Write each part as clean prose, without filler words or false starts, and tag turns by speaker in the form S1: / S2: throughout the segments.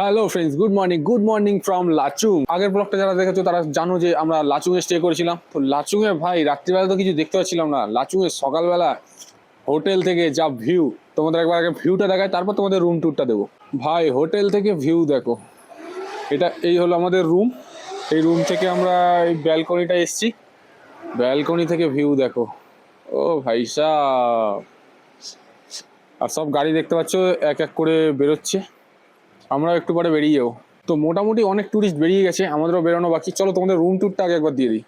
S1: Hello friends, good morning from Lachung. আগের ব্লগটা যারা দেখেছো তারা জানো যে আমরা লাচুং এ স্টে করেছিলাম। তো লাচুং এ ভাই রাত্রিবেলা তো কিছু দেখতে পাচ্ছিলাম না। লাচুং এ সকালবেলা হোটেল থেকে যা ভিউ, তোমাদের একবার আগে ভিউটা দেখায়, তারপর তোমাদের রুম ট্যুরটা দেবো। ভাই হোটেল থেকে ভিউ দেখো, এই হলো আমাদের রুম। এই রুম থেকে আমরা এই ব্যালকনিটা এসছি, ব্যালকনি থেকে ভিউ দেখো। ও ভাই সাহ, আর সব গাড়ি দেখতে পাচ্ছ এক এক করে বেরোচ্ছে, আমরা একটু পরে বেরিয়ে যাবো। তো মোটামুটি অনেক ট্যুরিস্ট বেরিয়ে গেছে, আমাদেরও বেরোনো বাকি। চলো তোমাদের রুম ট্যুরটা আগে একবার দিয়ে দিই।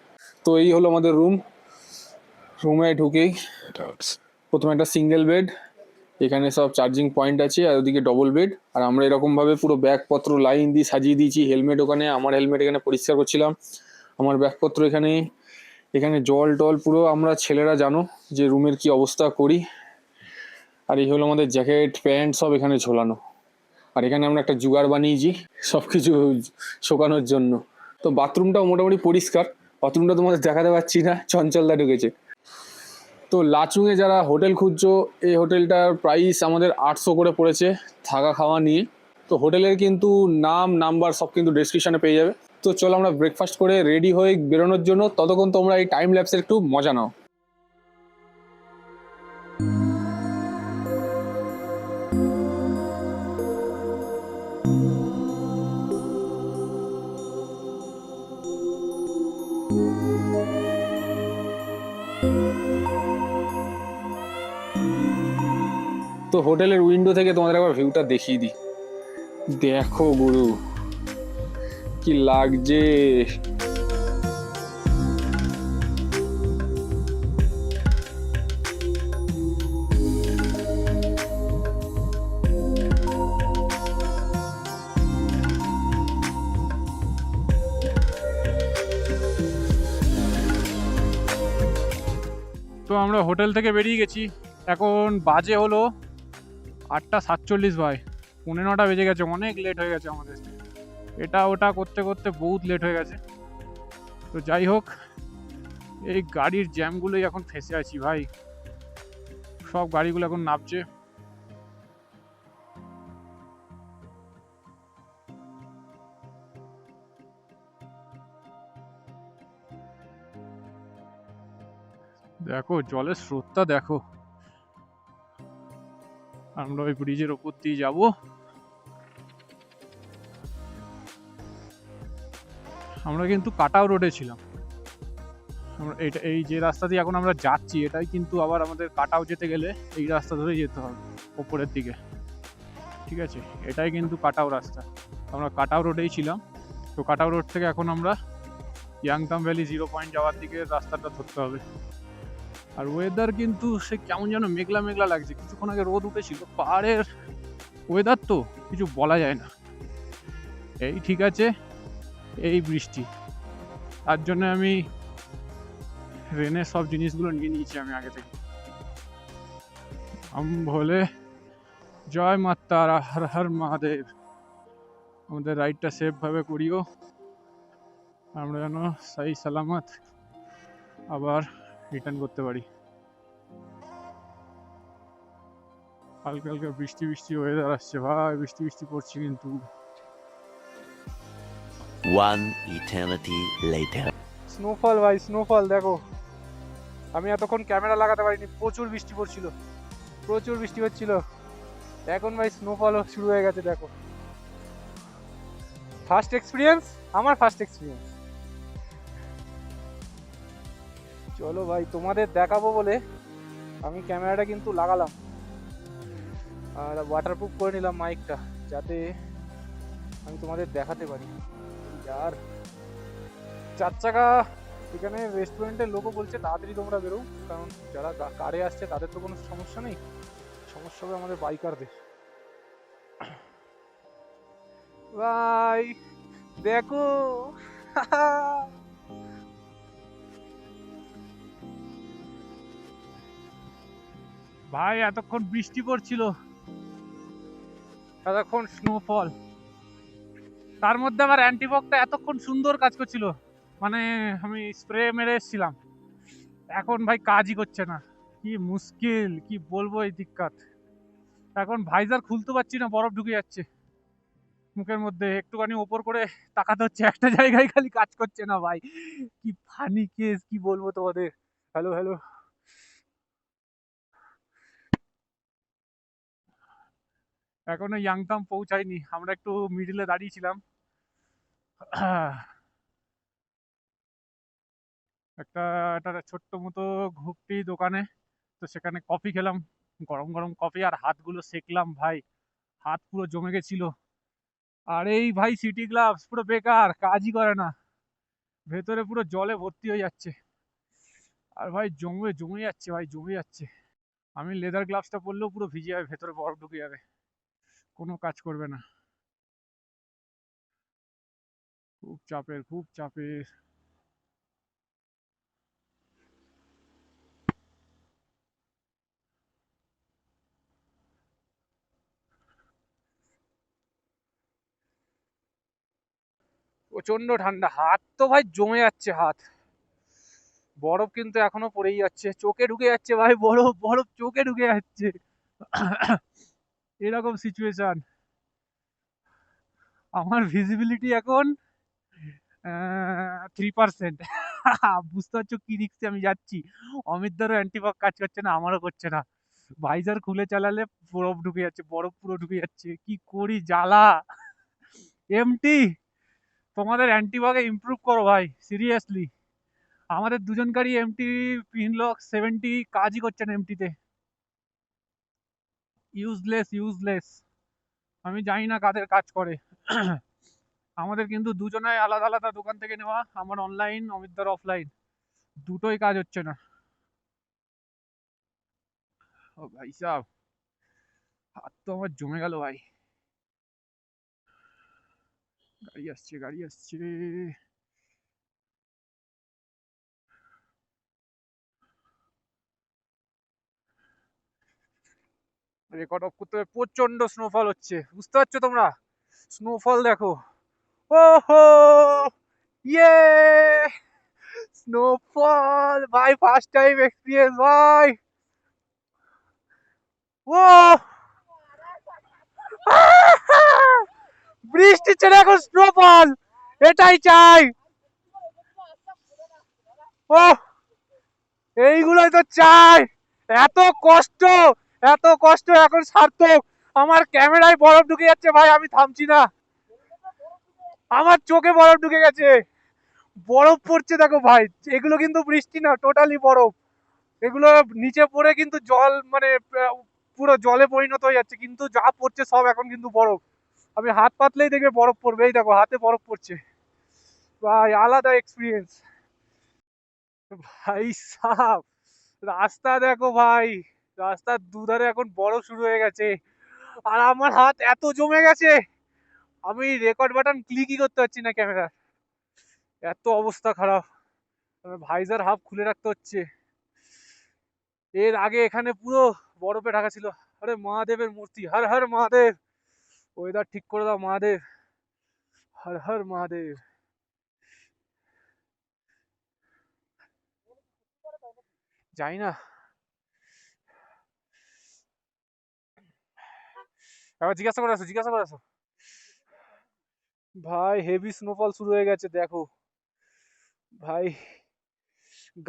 S1: তো এই হলো আমাদের রুম। রুমে ঢুকেই প্রথমে একটা সিঙ্গেল বেড, এখানে সব চার্জিং পয়েন্ট আছে, আর ওদিকে ডবল বেড। আর আমরা এরকমভাবে পুরো ব্যাগপত্র লাইন দিয়ে সাজিয়ে দিয়েছি। হেলমেট ওখানে, আমার হেলমেট এখানে পরিষ্কার করছিলাম, আমার ব্যাগপত্র এখানে। এখানে জল টল পুরো আমরা ছেলেরা জানো যে রুমের কি অবস্থা করি। আর এই হলো আমাদের জ্যাকেট প্যান্ট সব এখানে ঝোলানো। আর এখানে আমরা একটা জুগার বানিয়েছি সব কিছু শোকানোর জন্য। তো বাথরুমটাও মোটামুটি পরিষ্কার, বাথরুমটা তোমাদের দেখাতে পারছি না, চঞ্চলদা ঢুকেছে। তো লাচুংয়ে যারা হোটেল খুঁজছো, এই হোটেলটার প্রাইস আমাদের 800 করে পড়েছে থাকা খাওয়া নিয়ে। তো হোটেলের কিন্তু নাম নাম্বার সব কিন্তু ডেসক্রিপশনে পেয়ে যাবে। তো চলো আমরা ব্রেকফাস্ট করে রেডি হয়ে বেরোনোর জন্য, ততক্ষণ তোমরা এই টাইম ল্যাপসের একটু মজা নাও। তো হোটেলের উইন্ডো থেকে তোমাদের একবার ভিউটা দেখিয়ে দিই। দেখো গুরু, কি লাগছে।
S2: তো আমরা হোটেল থেকে বেরিয়ে গেছি, এখন বাজে হলো 8:47 ভাই, 9:30 বেজে গেছে, অনেক লেট হয়ে গেছে আমাদের। এটা ওটা করতে করতে বহুত লেট হয়ে গেছে। তো যাই হোক, এই গাড়ির জ্যামগুলোই এখন ফেঁসে আছি ভাই, সব গাড়িগুলো এখন নামছে। দেখো জলের স্রোতটা দেখো। আমরা ওই ব্রিজের ওপর দিয়ে যাবো। আমরা কিন্তু কাটাও রোডে ছিলাম। আমরা এই যে রাস্তা দিয়ে এখন আমরা যাচ্ছি, এটাই কিন্তু আবার আমাদের কাটাও যেতে গেলে এই রাস্তা ধরে যেতে হবে ওপরের দিকে, ঠিক আছে? এটাই কিন্তু কাটাও রাস্তা। আমরা কাটাও রোডেই ছিলাম। তো কাটাও রোড থেকে এখন আমরা ইয়াংতাম ভ্যালি 0 পয়েন্ট যাওয়ার দিকে রাস্তাটা ধরতে হবে। আর ওয়েদার কিন্তু সে কেমন যেন মেঘলা মেঘলা লাগছে, কিছুক্ষণ আগে রোদ উঠেছিল। পাহাড়ের ওয়েদার তো কিছু বলা যায় না। এই ঠিক আছে, এই বৃষ্টি, তার জন্য আমি রেনের সব জিনিসগুলো নিয়ে নিয়েছি আমি আগে থেকে। ভোলে জয় মা তারা, হর হর মহাদেব। আমাদের রাইডটা সেফ ভাবে করিও, আমরা যেন সাই সালামত আবার রিটার্ন করতে পারি। হালকা হালকা বৃষ্টি বৃষ্টি ওয়েদার আসছে ভাই, বৃষ্টি বৃষ্টি পড়ছে কিন্তু।
S3: One eternity later.
S2: স্নোফল ভাই, স্নোফল দেখো। আমি এতক্ষণ ক্যামেরা লাগাতে পারিনি, প্রচুর বৃষ্টি পড়ছিল, প্রচুর বৃষ্টি হচ্ছিল। এখন ভাই স্নোফল শুরু হয়ে গেছে দেখো। ফার্স্ট এক্সপিরিয়েন্স, আমার ফার্স্ট এক্সপিরিয়েন্স। চলো ভাই, তোমাদের দেখাবো বলে আমি ক্যামেরাটা কিন্তু লাগালাম, আর ওয়াটারপ্রুফ করে নিলাম মাইকটা, যাতে আমি তোমাদের দেখাতে পারি। আর 4 চাকা এখানে রেস্টুরেন্টের লোকও বলছে তাড়াতাড়ি তোমরা বেরো, কারণ যারা কারে আসছে তাদের তো কোনো সমস্যা নেই, সমস্যা হবে আমাদের বাইকারদের। ভাই দেখো ভাই, এতক্ষণ বৃষ্টি পড়ছিল, এতক্ষণ স্নোফল, তার মধ্যে আমার অ্যান্টিফগটা এতক্ষণ সুন্দর কাজ করছিল, মানে আমি স্প্রে মেরে এসেছিলাম, এখন ভাই কাজই করছে না। কি মুশকিল, কি বলবো এই দিক্কত। এখন ভাইজার খুলতে পারছি না, বরফ ঢুকে যাচ্ছে মুখের মধ্যে, একটুখানি ওপর করে তাকাতে হচ্ছে, একটা জায়গায় খালি কাজ করছে না ভাই। কি ফানি কেস, কি বলবো তোমাদের। Hello hello. এখনো ইয়াংতাম পৌঁছায়নি, আমরা একটু মিডিলে দাঁড়িয়েছিলাম। একটা একটা ছোট্ট মতো ঘুপটি দোকানে, তো সেখানে কফি খেলাম, গরম গরম কফি, আর হাতগুলো সেকলাম ভাই, হাত পুরো জমে গেছিল। আর এই ভাই সিটি গ্লাভস পুরো বেকার, কাজই করে না, ভেতরে পুরো জলে ভর্তি হয়ে যাচ্ছে। আর ভাই জমে জমে যাচ্ছে ভাই, জমে যাচ্ছে। আমি লেদার গ্লাভসটা পরলেও পুরো ভিজে যাবে, ভেতরে বরফ ঢুকে যাবে, কোনো কাজ করবে না। খুব চাপের, খুব চাপের। প্রচন্ড ঠান্ডা, হাত তো ভাই জমে যাচ্ছে, হাত বরফ কিন্তু এখনো পড়েই যাচ্ছে, চোখে ঢুকে যাচ্ছে ভাই, বরফ বরফ চোখে ঢুকে যাচ্ছে। এরকম সিচুয়েশন। আমার ভিজিবিলিটি এখন 3%। বুঝতে পারছো কি রিক্সে আমি যাচ্ছি। অমিতদারও অ্যান্টিফগ কাজ করছে না, আমারও করছে না। ভাইজার খুলে চালালে বরফ ঢুকে যাচ্ছে, বরফ পুরো ঢুকে যাচ্ছে, কি করি জ্বালা। এমটি, তোমাদের অ্যান্টিফগে ইমপ্রুভ করো ভাই, সিরিয়াসলি। আমাদের দুজনকারই এমটি পিনলক 70 কাজই করছে না এমটিতে, ইউজলেস ইউজলেস। আমি জানি না কাদের কাজ করে। আমাদের কিন্তু দুজনাই আলাদা আলাদা দোকান থেকে নেওয়া, আমার অনলাইন, অমিতদার অফলাইন, দুটোই কাজ হচ্ছে না। ও ভাই সাহ, হাত তো আমার জমে গেল ভাই। গাড়ি আসছে, গাড়ি আসছে। রেকর্ড অফ করতে হবে, প্রচন্ড স্নোফল হচ্ছে, বুঝতে পারছো তোমরা? স্নোফল দেখো, ওহো, ইয়ে, স্নোফল ভাই, ফার্স্ট টাইম এক্সপিরিয়েন্স ভাই। ও বৃষ্টি ছেড়ে এখন স্নোফল, এটাই চাই। ও, এইগুলোই তো চাই। এত কষ্ট, এত কষ্ট এখন সার্থক। আমার ক্যামেরায় বরফ ঢুকে যাচ্ছে ভাই, আমি থামছি না, আমার চোখে বরফ ঢুকে গেছে, বরফ পড়ছে দেখো ভাই। এগুলো কিন্তু বৃষ্টি না, টোটালি বরফ। এগুলো নিচে পড়ে কিন্তু জল, মানে পুরো জলে পরিণত হয়ে যাচ্ছে, কিন্তু যা পড়ছে সব এখন কিন্তু বরফ। আমি হাত পাতলেই দেখবে বরফ পড়বে, এই দেখো হাতে বরফ পড়ছে ভাই, আলাদা এক্সপিরিয়েন্স। ভাই সাহ, রাস্তা দেখো ভাই, রাস্তার দুধারে এখন বরফ শুরু হয়ে গেছে, আর আমার হাত এত জমে গেছে, আমি রেকর্ড বাটন ক্লিকই করতে পারছি না ক্যামেরার, এত অবস্থা খারাপ। ভাইজার হাফ খুলে রাখতে হচ্ছে। এর আগে এখানে পুরো বরফে ঢাকা ছিল। আরে মহাদেবের মূর্তি, হর হর মহাদেব, ওয়েদার ঠিক করে দাও মহাদেব, হর হর মহাদেব। যাই না, এবার জিজ্ঞাসা করে আসো, জিজ্ঞাসা করে আসো। ভাই হেভি স্নোফল শুরু হয়ে গেছে দেখো ভাই,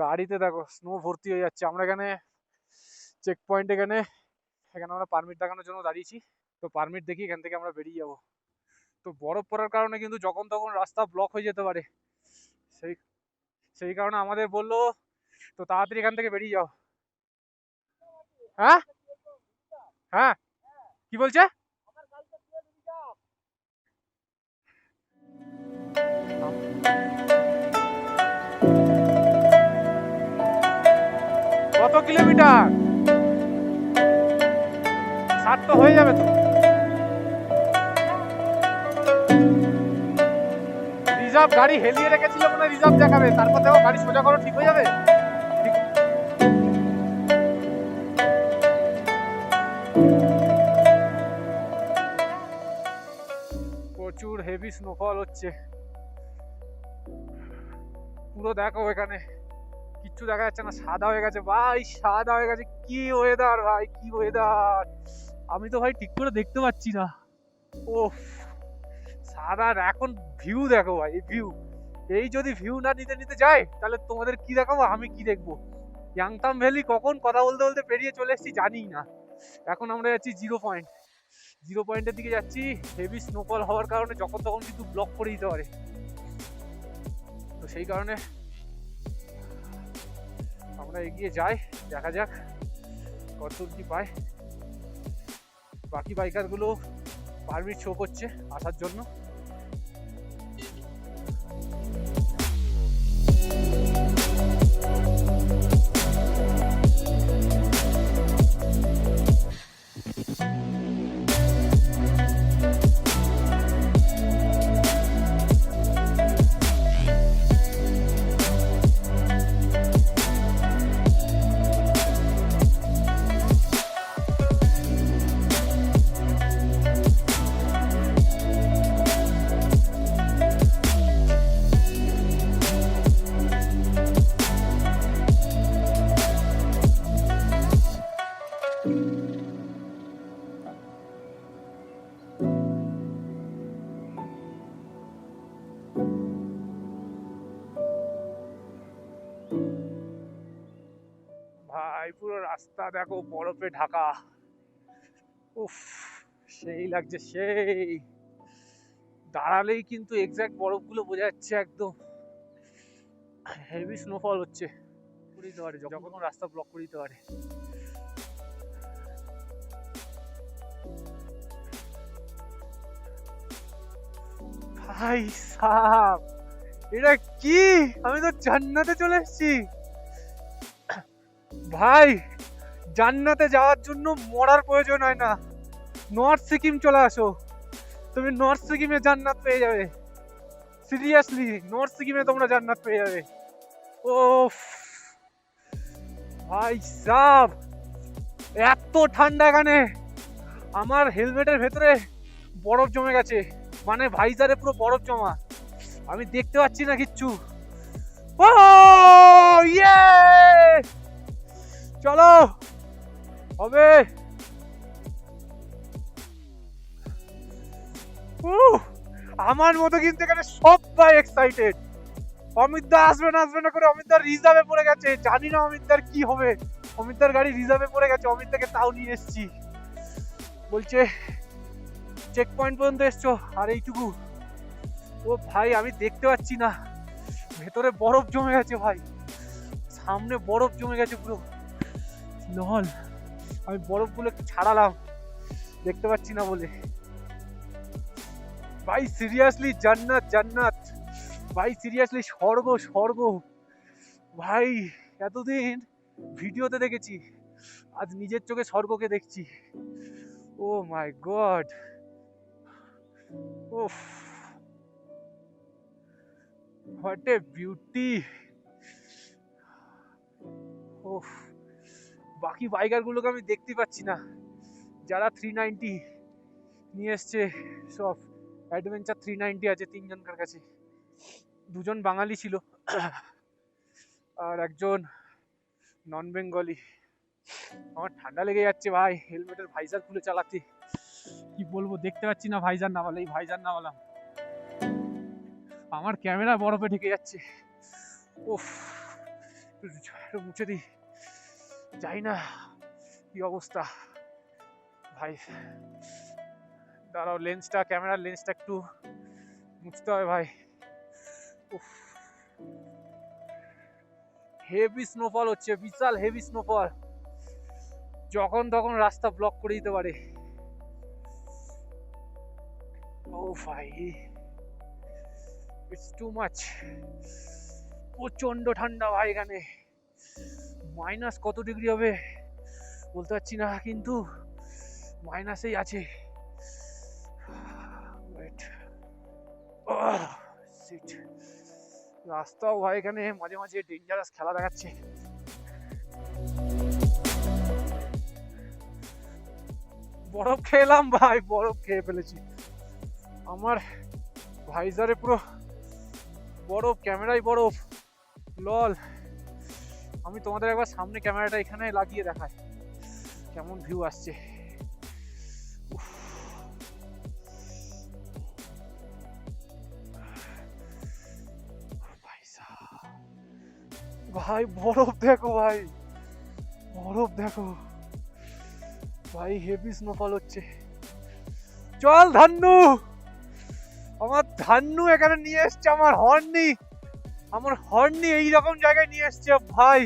S2: গাড়িতে দেখো স্নো ভর্তি হয়ে যাচ্ছে। আমরা এখানে চেক পয়েন্ট, এখানে এখানে আমরা পারমিট দেখানোর জন্য দাঁড়িয়েছি, তো পারমিট দেখি এখান থেকে আমরা বেরিয়ে যাব। তো বরফ পড়ার কারণে কিন্তু যখন তখন রাস্তা ব্লক হয়ে যেতে পারে, সেই সেই কারণে আমাদের বললো তো তাড়াতাড়ি এখান থেকে বেরিয়ে যাও। হ্যাঁ হ্যাঁ, কি বলছে? কত কিলোমিটার? 60 তো হয়ে যাবে তো। রিজার্ভ গাড়ি হেলিয়ে রেখেছিল মনে হয়, রিজার্ভ দেখাবে, তারপর দেখো গাড়ি সোজা করো, ঠিক হয়ে যাবে। প্রচুর হেভি স্নোফল হচ্ছে, পুরো দেখো এখানে কিচ্ছু দেখা যাচ্ছে না, সাদা হয়ে গেছে ভাই, সাদা হয়ে গেছে। কি ওয়েদার ভাই, কি ওয়েদার, আমি তো ভাই ঠিক করে দেখতে পাচ্ছি না। ওফ, আর এখন ভিউ দেখো ভাই, এই ভিউ, এই যদি ভিউ না নিতে নিতে যায় তাহলে তোমাদের কি দেখাবো, আমি কি দেখবো। ইয়াংতাম ভ্যালি কখন কথা বলতে বলতে পেরিয়ে চলে এসেছি জানি না। এখন আমরা যাচ্ছি 0 পয়েন্টের দিকে যাচ্ছি। হেভি স্নোফল হওয়ার কারণে যখন তখন কিন্তু ব্লক করে দিতে পারে, তো সেই কারণে আমরা এগিয়ে যাই, দেখা যাক কতদূর কি পায়। বাকি বাইকারগুলো পারমিট শো করছে আসার জন্য। ভাই পুরো রাস্তা দেখো বরফে ঢাকা, উফ সেই লাগছে, সেই দাঁড়ালেই কিন্তু এক্সাক্ট বরফগুলো বোঝা যাচ্ছে, একদম হেভি স্নোফল হচ্ছে। করে দিতে পারে যখন রাস্তা ব্লক করে দিতে পারে। ভাই সাব, এটা কি, আমি তো জান্নাতে চলে এসেছি ভাই। জান্নাতে যাওয়ার জন্য মরার প্রয়োজন হয় না, নর্থ সিকিম চলে আসো, তুমি নর্থ সিকিমে জান্নাত পেয়ে যাবে। সিরিয়াসলি নর্থ সিকিমে তোমরা জান্নাত পেয়ে যাবে। ও ভাই সাব, এত ঠান্ডা এখানে, আমার হেলমেটের ভেতরে বরফ জমে গেছে, মানে ভাইজারে পুরো বরফ জমা, আমি দেখতে পাচ্ছি না কিচ্ছু। ও ইয়ে, চলো হবে। আমার মতো কিন্তু এখানে সবাই এক্সাইটেড। অমিতদা আসবে না করে অমিতদার রিজার্ভে পড়ে গেছে, জানি না অমিতদার কি হবে। অমিতদার গাড়ি রিজার্ভে পড়ে গেছে, অমিতদাকে তাও নিয়ে এসেছি, বলছে চেক পয়েন্ট পর্যন্ত এসছো আর এইটুকু। ও ভাই আমি দেখতে পাচ্ছি না, ভেতরে বরফ জমে গেছে ভাই, সামনে বরফ জমে গেছে পুরো। লল, আমি বরফগুলো একটু ছাড়ালাম, দেখতে পাচ্ছি না বলে। ভাই সিরিয়াসলি জান্নাত জান্নাত, ভাই সিরিয়াসলি স্বর্গ স্বর্গ ভাই। এতদিন ভিডিওতে দেখেছি, আজ নিজের চোখে স্বর্গকে দেখছি। ও মাই গড, ওফ হোয়াট এ বিউটি। ওফ, বাকি বাইকার গুলোকে আমি দেখতে পাচ্ছি না, যারা 390 নিয়ে এসছে সব। অ্যাডভেঞ্চার 390 আছে তিনজনকার কাছে, দুজন বাঙালি ছিল আর একজন নন বেঙ্গলি। আমার ঠান্ডা লেগে যাচ্ছে ভাই, হেলমেটের ভাইজার খুলে চালাতে, কি বলবো, দেখতে পাচ্ছি না ভাইজার না বলে, এই ভাইজার না বললাম, আমার ক্যামেরা বরফে ঢেকে যাচ্ছে। উফ, একটু মুছে দিই, যাই না কি অবস্থা ভাই। দাঁড়াও, লেন্সটা, ক্যামেরার লেন্সটা একটু মুছতে হবে ভাই। উফ, হেভি স্নোফল হচ্ছে, বিশাল হেভি স্নোফল, যখন তখন রাস্তা ব্লক করে দিতে পারে। ও ভাই ইটস টু মাচ, প্রচন্ড ঠান্ডা ভাই এখানে। মাইনাস কত ডিগ্রি হবে বলতে পারছি না, কিন্তু মাইনাসেই আছে। রাস্তাও ভাই এখানে মাঝে মাঝে ডেঞ্জারাস খেলা দেখাচ্ছে। বরফ খেলাম ভাই, বরফ খেয়ে ফেলেছি, আমার ভাইজারে পুরো বরফ, ক্যামেরায় বরফ। লল, আমি তোমাদের একবার সামনে ক্যামেরাটা এখানে লাগিয়ে দেখাই কেমন ভিউ আসছে। 1 ভাই বরফ দেখো ভাই, বরফ দেখো ভাই, হেভি স্নোফল হচ্ছে। চল ধান্নু, আমার ধান্নু এখানে নিয়ে এসছে আমার হর্নি এইরকম জায়গায় নিয়ে এসছে ভাই।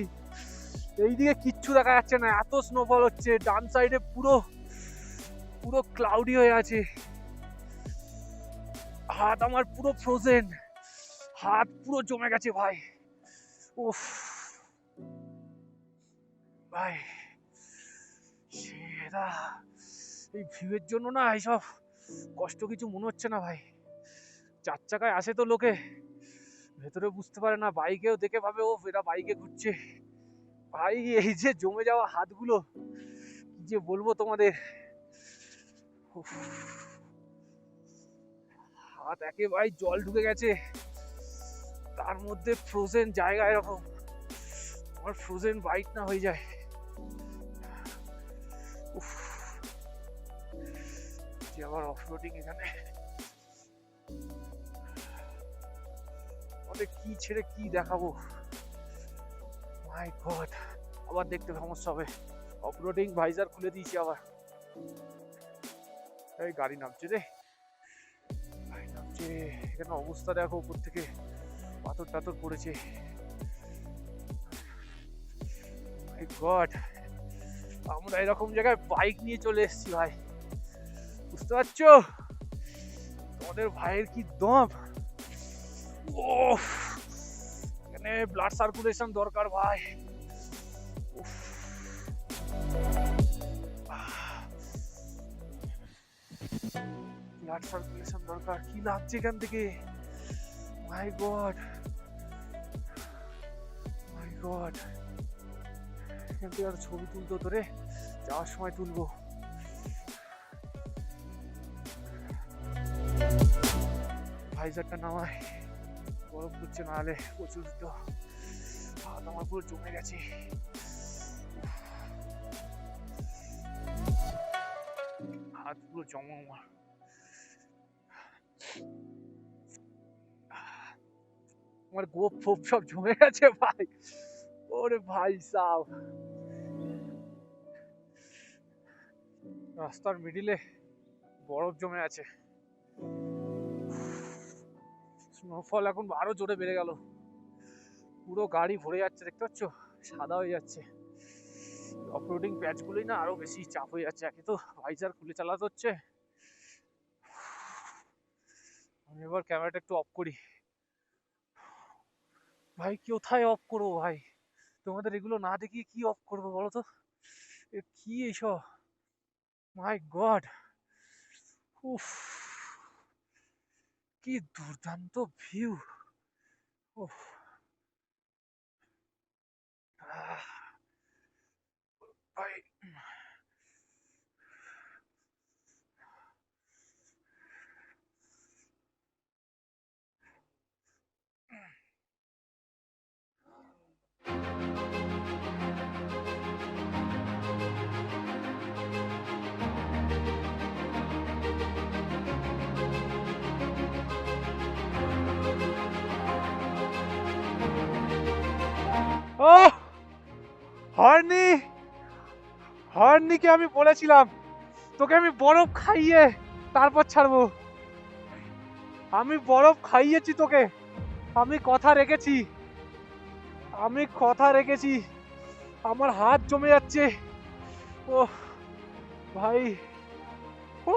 S2: এইদিকে কিচ্ছু দেখা যাচ্ছে না, এত স্নোফল হচ্ছে। ডান সাইডে পুরো পুরো ক্লাউডি হয়ে আছে, হাত আমার পুরো ফ্রোজেন, হাত পুরো জমে গেছে ভাই। উফ ভাই সেরা, এই ভিউয়ের জন্য না এইসব কষ্ট কিছু মনে হচ্ছে না ভাই। 4 চাকায় আসে তো লোকে, ভেতরে বুঝতে পারে না, বাইকেও দেখে ভাবে ও এরা বাইকে ঘুরছে। ভাই এই যে জমে যাওয়া হাতগুলো, কি যে বলবো তোমাদের। উফ, হাত একেবারে জল ঢুকে গেছে, তার মধ্যে ফ্রোজেন জায়গা, এরকম আমার ফ্রোজেন বাইক না হয়ে যায়। উফ, যে আবার অফরোডিং এখানে, আমাদের কি ছেড়ে কি দেখাবো, মাই গড। আবার দেখতে সমস্যা হবে, অফরোডিং ভাইজার খুলে দিয়েছি আবার। এই গাড়ি নামছে রে, গাড়ি নামছে। এখানে অবস্থা দেখো, উপর থেকে পাথর টাথর পড়েছে। মাই গড, আমরা এরকম জায়গায় বাইক নিয়ে চলে এসেছি ভাই, বুঝতে পারছো তোমাদের ভাইয়ের কি দম। ওফ, এখানে ব্লাড সার্কুলেশন দরকার ভাই। উফ, ব্লাড সার্কুলেশন দরকার। কি লাগছে এখান থেকে, মাই গড মাই গড। এখান থেকে আর ছবি তুলতো তোরে, যাওয়ার সময় তুলবো। ভাইজারটা নামায়, বরফ পড়ছে, না হলে প্রচুর তো হাত আমার পুরো জমে গেছে। হাত পুরো জমা আমার গোপ ফোপ সব জমে গেছে ভাই। ওরে ভাই সাহ, রাস্তার মিডিলে বরফ জমে আছে। স্নোফল এখন আরো জোরে বেড়ে গেল, পুরো গাড়ি ভরে যাচ্ছে, দেখতে পাচ্ছ সাদা হয়ে যাচ্ছে। অফরোডিং প্যাচ গুলোই না আরো বেশি চাপ হয়ে যাচ্ছে। একে তো ভাইজার খুলে চালাতে হচ্ছে। আমি এবার ক্যামেরাটা একটু অফ করি ভাই। কোথায় অফ করবো ভাই, তোমাদের এগুলো না দেখিয়ে কি অফ করবো বলো তো, কি এইসব, মাই গড। উফ, কি দুর্দান্ত ভিউ। উফ, ভাই ও হর্নি, হর্নিকে আমি বলেছিলাম তোকে আমি বরফ খাইয়ে তারপর ছাড়বো। আমি বরফ খাইয়েছি তোকে, আমি কথা রেখেছি, আমি কথা রেখেছি। আমার হাত জমে যাচ্ছে। ও ভাই, ও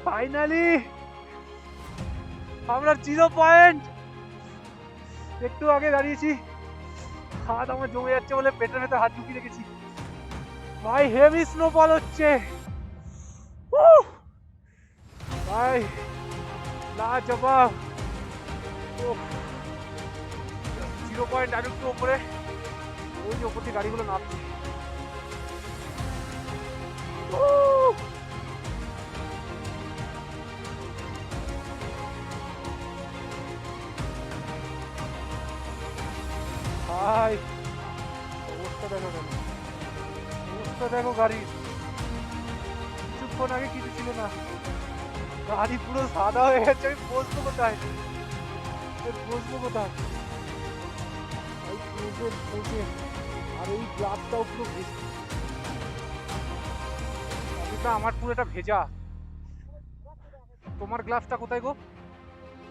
S2: ফাইনালি আমরা 0 পয়েন্ট। একটু আগে দাঁড়িয়েছি, হাত আমার জমে যাচ্ছে বলে পেটের ভেতর হাত ঢুকিয়ে রেখেছি ভাই। হেভি স্নোফল হচ্ছে ভাই, লাজবাব। 0 পয়েন্ট আর একটু উপরে, ওই যে উপর থেকে গাড়িগুলো নামছে। ভাই অবস্থা দেখো গাড়ির, কিছুক্ষণ আগে কিছু ছিল না, গাড়ি পুরো সাদা হয়ে গেছে। আমি বসবো কোথায়, বসবো কোথায়? এই ফ্রোজেন ফ্রোজেন, আর এই গ্লাসটাও পুরো ভেজা, আমার পুরো এটা ভেজা। তোমার গ্লাভসটা কোথায় গো?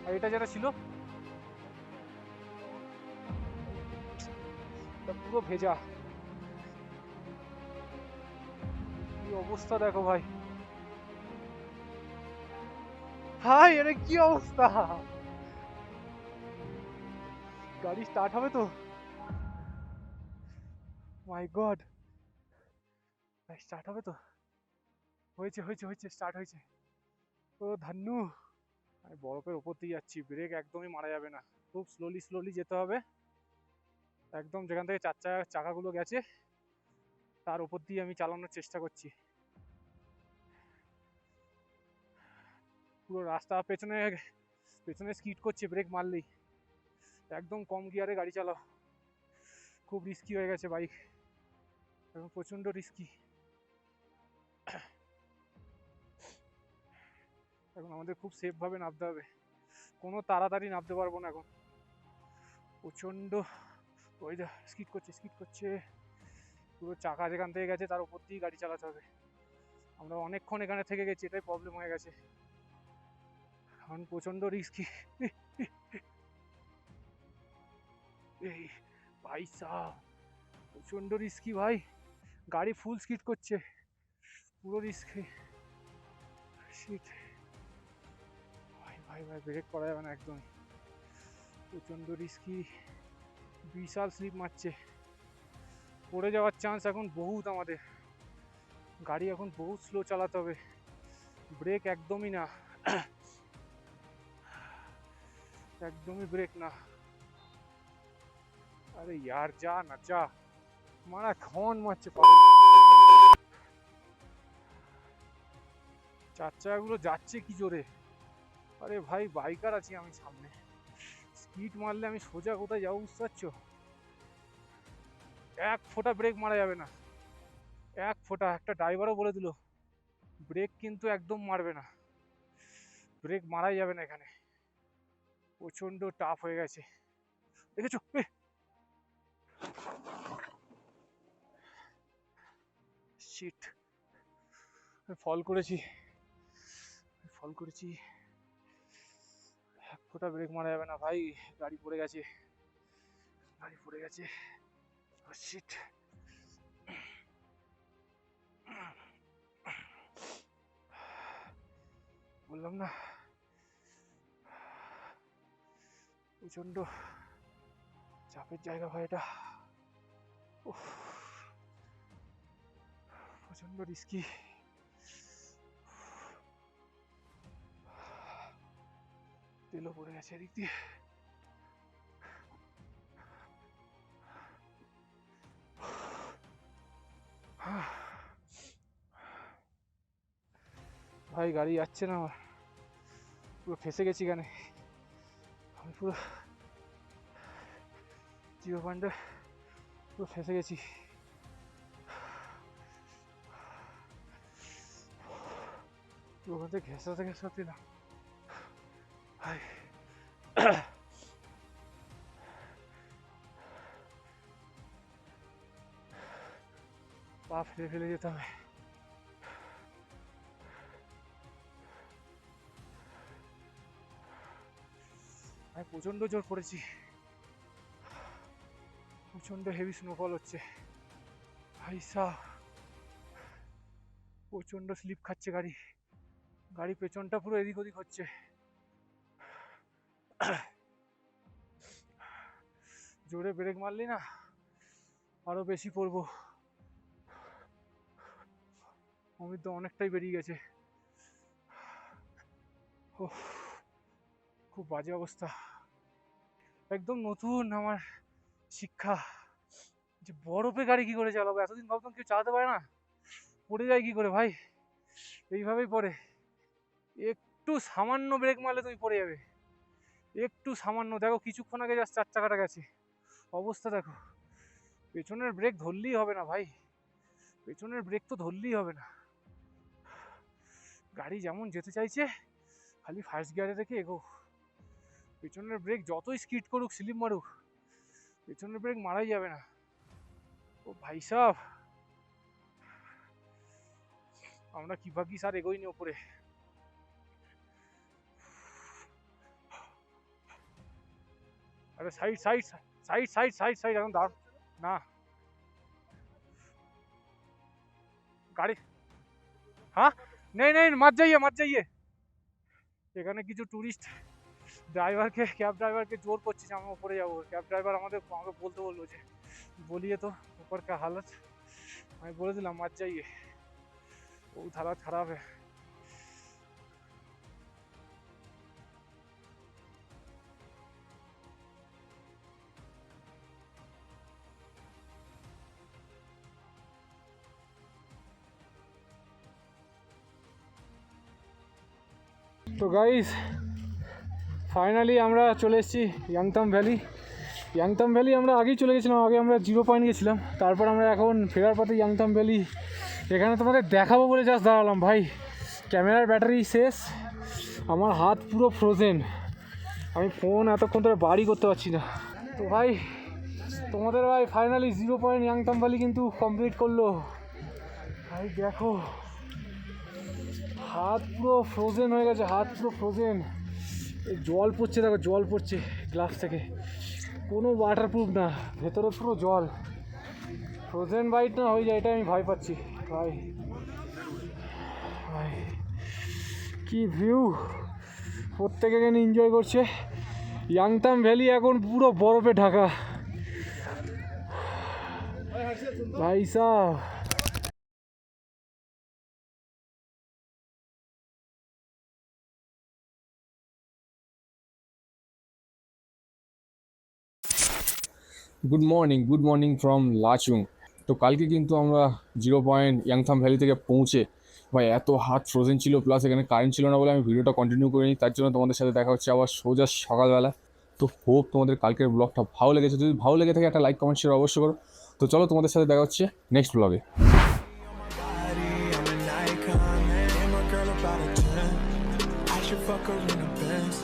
S2: আর এটা যেটা ছিল এটা পুরো ভেজা। কি অবস্থা দেখো ভাই, হাই এটা কি অবস্থা! গাড়ি স্টার্ট হবে তো? মাই গড, স্টার্ট হবে তো? হয়েছে হয়েছে হয়েছে, স্টার্ট হয়েছে। ও ধান্নু, আমি বরফের ওপর দিয়ে যাচ্ছি, ব্রেক একদমই মারা যাবে না, খুব স্লোলি স্লোলি যেতে হবে। একদম যেখান থেকে চার চাকাগুলো গেছে তার উপর দিয়ে আমি চালানোর চেষ্টা করছি। পুরো রাস্তা পেছনে পেছনে স্কিড করছে ব্রেক মারলেই। একদম কম গিয়ারে গাড়ি চালাও, খুব রিস্কি হয়ে গেছে বাইক এখন, প্রচন্ড রিস্কি। এখন আমাদের খুব সেফ ভাবে নামতে হবে, কোনো তাড়াতাড়ি নামতে পারবো না এখন, প্রচন্ড। ওই যা স্কিড করছে স্কিড করছে, পুরো চাকা যেখান থেকে গেছে তার উপর দিয়েই গাড়ি চালাতে হবে। আমরা অনেকক্ষণ এখানে থেকে গেছি, এটাই প্রবলেম হয়ে গেছে, এখন প্রচন্ড রিস্কি। এই ভাই সাহ, প্রচন্ড রিস্কি ভাই, গাড়ি ফুল স্কিড করছে, পুরো রিস্কি। শিট ভাই ভাই ভাই, ব্রেক করা যাবে না একদম, প্রচন্ড রিস্কি, বিশাল স্লিপ মারছে, পড়ে যাওয়ার চান্স এখন বহুত আমাদের। গাড়ি এখন বহুত স্লো চালাতে হবে, ব্রেক একদমই না, একদমই ব্রেক না। আরে यार যা না যা, মারা খন মারছে পাগল। চার চাকাগুলো যাচ্ছে কি জোরে! আরে ভাই বাইকার আছি আমি সামনে, স্পিড মারলে আমি সোজা কোথায় যাবো বুঝতে পারছো? এক ফোঁটা ব্রেক মারা যাবে না, এক ফোঁটা। একটা ড্রাইভারও বলে দিল ব্রেক কিন্তু একদম মারবে না, ব্রেক মারাই যাবে না এখানে, প্রচন্ড টাফ হয়ে গেছে, দেখেছো? শিট, ফল করেছি, ফল করেছি, এক ফোঁটা ব্রেক মারা যাবে না ভাই, গাড়ি পড়ে গেছে, গাড়ি পড়ে গেছে, শিট। বললাম না, প্রচন্ড চাপের জায়গা ভাই এটা, উফ, প্রচন্ড রিস্কি। তেলও পড়ে গেছে এদিক দিয়ে, ভাই গাড়ি যাচ্ছে না আমার, পুরো ফেসে গেছি এখানে আমি, পুরো 0 পয়েন্টে পুরো ফেসে গেছি। ওখান থেকে ঘেঁষাতে ঘেঁষাতে না ভাই, পা ফেলে ফেলে যেতে হবে। আমি প্রচন্ড জোর পড়েছি, প্রচন্ড হেভি স্নোফল হচ্ছে ভাই সাহ, প্রচন্ড স্লিপ খাচ্ছে গাড়ি, গাড়ি পেছনটা পুরো এদিক ওদিক হচ্ছে, জোরে ব্রেক মারলি না আরো বেশি পড়বো। অমিত তো অনেকটাই বেরিয়ে গেছে, খুব বাজে অবস্থা। একদম নতুন আমার শিক্ষা যে বরফে গাড়ি কি করে চালাবো, এতদিন ভাবতাম কেউ চালাতে পারে না, পড়ে যায় কি করে ভাই, এইভাবেই পড়ে, একটু সামান্য ব্রেক মারলে তুমি পড়ে যাবে, একটু সামান্য। দেখো কিছুক্ষণ আগে জাস্ট চার চাকাটা গেছে, অবস্থা দেখো, পেছনের ব্রেক ধরলেই হবে না ভাই, পেছনের ব্রেক তো ধরলেই হবে না, গাড়ি যেমন যেতে চাইছে খালি ফার্স্ট গিয়ারে রেখে এগো। পেছনের ব্রেক যতই স্কিড করুক, স্লিপ মারুক, পেছনের ব্রেক মারাই যাবে না। ও ভাই সাহ, আমরা কি ভাগি স্যার এগোইনি ওপরে। अरे side side side side side side এখন দাঁড় না গাড়ি। হ্যাঁ নেই নেই मत जाइए मत जाइए। এখানে কিছু টুরিস্ট ড্রাইভারকে, ক্যাব ড্রাইভারকে জোর করছে যে আমরা উপরে যাবো। ক্যাব ড্রাইভার আমাকে বলতে বললো যে বলিয়ে তো ऊपर का हालत। আমি বলে দিলাম मत जाइए, बहुत हालत खराब है। তো গাইস ফাইনালি আমরা চলে এসেছি ইয়াংতাম ভ্যালি। ইয়াংতাম ভ্যালি আমরা আগেই চলে গেছিলাম, আগে আমরা 0 পয়েন্ট গেছিলাম, তারপর আমরা এখন ফেরার পথে ইয়াংতাম ভ্যালি। এখানে তোমাদের দেখাবো বলে জাস্ট দাঁড়ালাম ভাই, ক্যামেরার ব্যাটারি শেষ, আমার হাত পুরো ফ্রোজেন, আমি ফোন এতক্ষণ ধরে বাড়ি করতে পারছি না। তো ভাই তোমাদের ভাই ফাইনালি 0 পয়েন্ট ইয়াংতাম ভ্যালি কিন্তু কমপ্লিট করলো ভাই। দেখো হাত পুরো ফ্রোজেন হয়ে গেছে, হাত পুরো ফ্রোজেন। এই জল পড়ছে, দেখো জল পড়ছে গ্লাস থেকে, কোনো ওয়াটারপ্রুফ না, ভেতরে পুরো জল। ফ্রোজেন বাইট না হয়ে যায় এটা আমি ভয় পাচ্ছি ভাই। ভাই কি ভিউ, প্রত্যেকে এখানে এনজয় করছে। ইয়াংতাম ভ্যালি এখন পুরো বরফে ঢাকা ভাই সাহ।
S1: Good morning from Lachung. তো কালকে কিন্তু আমরা 0 পয়েন্ট ইয়াংথাম ভ্যালি থেকে পৌঁছে ভাই এত হাত ফ্রোজেন ছিল, প্লাস এখানে কারেন্ট ছিল না বলে আমি ভিডিওটা কন্টিনিউ করিনি, তার জন্য তোমাদের সাথে দেখা হচ্ছে আবার সোজা সকালবেলা। তো হোপ তোমাদের কালকের ব্লগটা ভালো লেগেছে, যদি ভালো লেগে থাকে একটা লাইক কমেন্ট শেয়ার অবশ্যই করো। তো চলো তোমাদের সাথে দেখা হচ্ছে নেক্সট ব্লগে।
S4: I'm an icon, man. And my girl about a 10. I should fuck her in a Benz.